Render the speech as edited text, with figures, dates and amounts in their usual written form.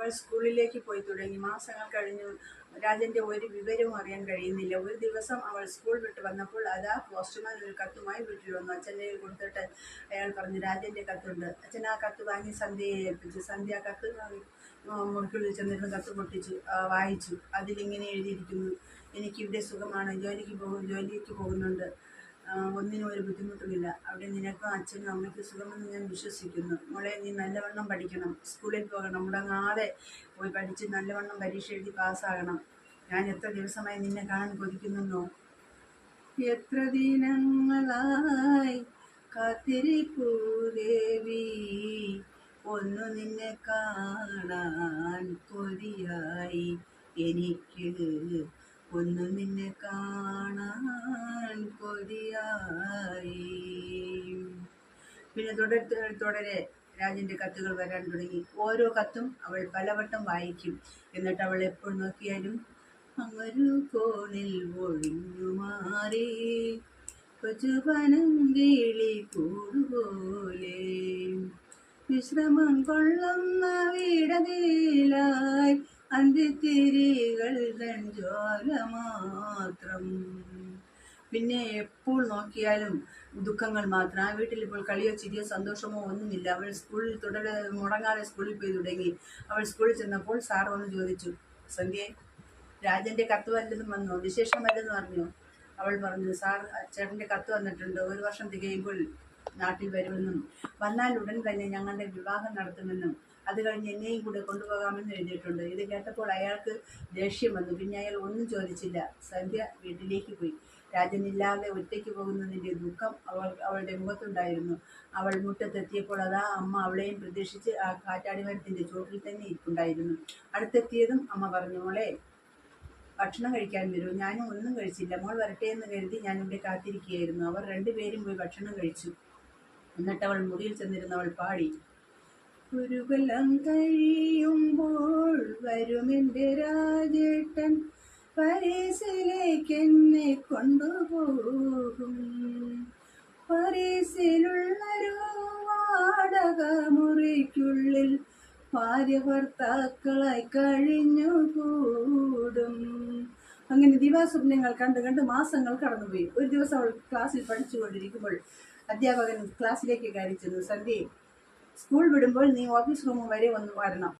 അവൾ സ്കൂളിലേക്ക് പോയി തുടങ്ങി. മാസങ്ങൾ കഴിഞ്ഞു. രാജൻ്റെ ഒരു വിവരവും അറിയാൻ കഴിയുന്നില്ല. ഒരു ദിവസം അവൾ സ്കൂൾ വിട്ട് വന്നപ്പോൾ അതാ പോസ്റ്റ്മാൻ ഒരു കത്തുമായി വീട്ടിൽ വന്നു. അച്ഛൻ്റെ കയ്യിൽ കൊടുത്തിട്ട് അയാൾ പറഞ്ഞു, രാജൻ്റെ കത്തുണ്ട്. അച്ഛൻ ആ കത്ത് വാങ്ങി സന്ധ്യയെ ഏൽപ്പിച്ചു. സന്ധ്യ ആ കത്ത് മുറിക്കുള്ളിൽ ചെന്നിരുന്ന് കത്ത് പൊട്ടിച്ചു വായിച്ചു. അതിലിങ്ങനെ എഴുതിയിരിക്കുന്നു: എനിക്കിവിടെ സുഖമാണ്, ജോലിക്ക് പോകുന്നുണ്ട്, ഒന്നിനും ഒരു ബുദ്ധിമുട്ടുമില്ല. അവിടെ നിനക്കും അച്ഛനും അമ്മയ്ക്കും സുഖമെന്ന് ഞാൻ വിശ്വസിക്കുന്നു. മോളെ, നീ നല്ലവണ്ണം പഠിക്കണം, സ്കൂളിൽ പോകണം, മുടങ്ങാതെ പോയി പഠിച്ച് നല്ലവണ്ണം പരീക്ഷ എഴുതി പാസ്സാകണം. ഞാൻ എത്ര ദിവസമായി നിന്നെ കാണാൻ കൊതിക്കുന്നെന്നോ. എത്ര ദിനങ്ങളായി കാത്തിരിപ്പൂ ദേവി, ഒന്നു നിന്നെ കാണാൻ കൊതിയായി എനിക്ക്, ഒന്നു നിന്നെ കാണാൻ കൊതിയായി. പിന്നെ തുടരെ രാജൻ്റെ കത്തുകൾ വരാൻ തുടങ്ങി. ഓരോ കത്തും അവൾ പലവട്ടം വായിക്കും. എന്നിട്ട് അവൾ എപ്പോൾ നോക്കിയാലും അങ്ങൊരു കോണിൽ ഒഴിഞ്ഞു മാറി കൊച്ചുപനങ്കിളി കൂടുപോലെ വിശ്രമം കൊള്ളുന്ന വീടതിലായി അന്തിത്തിരികൾ തൻ ജ്വാല മാത്രം. പിന്നെ എപ്പോൾ നോക്കിയാലും ദുഃഖങ്ങൾ മാത്രം. ആ വീട്ടിൽ ഇപ്പോൾ കളിയോ ചിരിയോ സന്തോഷമോ ഒന്നുമില്ല. അവൾ സ്കൂളിൽ മുടങ്ങാതെ സ്കൂളിൽ പോയി തുടങ്ങി. അവൾ സ്കൂളിൽ ചെന്നപ്പോൾ സാർ വന്ന് ചോദിച്ചു, സന്ധ്യ, രാജൻ്റെ കത്ത് വല്ലതും വന്നോ, വിശേഷം വല്ലതും അറിഞ്ഞോ? അവൾ പറഞ്ഞു, സാർ, ചേട്ടൻ്റെ കത്ത് വന്നിട്ടുണ്ട്. 1 വർഷം തികയുമ്പോൾ നാട്ടിൽ വരുമെന്നും വന്നാൽ ഉടൻ തന്നെ ഞങ്ങളുടെ വിവാഹം നടത്തുമെന്നും അത് കഴിഞ്ഞ് എന്നെയും കൂടെ കൊണ്ടുപോകാമെന്ന് എഴുതിയിട്ടുണ്ട്. ഇത് കേട്ടപ്പോൾ അയാൾക്ക് ദേഷ്യം വന്നു. പിന്നെ അയാൾ ഒന്നും ചോദിച്ചില്ല. സന്ധ്യ വീട്ടിലേക്ക് പോയി. രാജനില്ലാതെ ഒറ്റയ്ക്ക് പോകുന്നതിൻ്റെ ദുഃഖം അവളുടെ മുഖത്തുണ്ടായിരുന്നു. അവൾ മുറ്റത്തെത്തിയപ്പോൾ അതാ അമ്മ അവളെയും പ്രതീക്ഷിച്ച് ആ കാറ്റാടിമരത്തിൻ്റെ ചോട്ടിൽ തന്നെ ഇരിപ്പുണ്ടായിരുന്നു. അടുത്തെത്തിയതും അമ്മ പറഞ്ഞു, മോളെ, ഭക്ഷണം കഴിക്കാൻ വരൂ. ഞാനും ഒന്നും കഴിച്ചില്ല. മോൾ വരട്ടെ എന്ന് കരുതി ഞാനിവിടെ കാത്തിരിക്കുകയായിരുന്നു. അവർ രണ്ടുപേരും പോയി ഭക്ഷണം കഴിച്ചു. എന്നിട്ട് അവൾ മുറിയിൽ ചെന്നിരുന്ന് അവൾ പാടി: ഒരു കൊല്ലം കഴിയുമ്പോൾ വരുമെൻ്റെ രാജേട്ടൻ, പാരീസിലേക്ക് എന്നെ കൊണ്ടുപോകും. പാരീസിലുള്ളൊരു വാടക മുറിക്കുള്ളിൽ ഭാര്യ ഭർത്താക്കളായി കഴിഞ്ഞു കൂടും. അങ്ങനെ ദിവാസ്വപ്നങ്ങൾ കണ്ട് മാസങ്ങൾ കടന്നുപോയി. ഒരു ദിവസം അവൾ ക്ലാസ്സിൽ പഠിച്ചുകൊണ്ടിരിക്കുമ്പോൾ അധ്യാപകൻ ക്ലാസ്സിലേക്ക് കയറി ചെന്നു. സന്ധ്യ, സ്കൂൾ വിടുമ്പോൾ നീ ഓഫീസ് റൂം വരെ വരണം.